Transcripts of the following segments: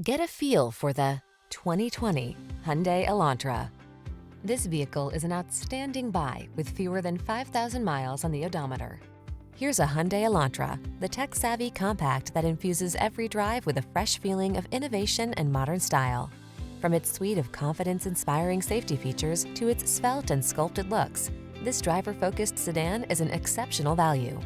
Get a feel for the 2020 Hyundai Elantra. This vehicle is an outstanding buy with fewer than 5,000 miles on the odometer. Here's a Hyundai Elantra, the tech-savvy compact that infuses every drive with a fresh feeling of innovation and modern style. From its suite of confidence-inspiring safety features to its svelte and sculpted looks, this driver-focused sedan is an exceptional value.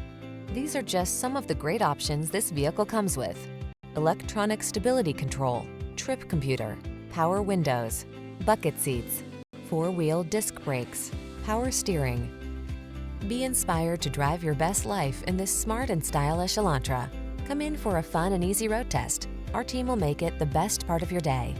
These are just some of the great options this vehicle comes with: electronic stability control, trip computer, power windows, bucket seats, four-wheel disc brakes, power steering. Be inspired to drive your best life in this smart and stylish Elantra. Come in for a fun and easy road test. Our team will make it the best part of your day.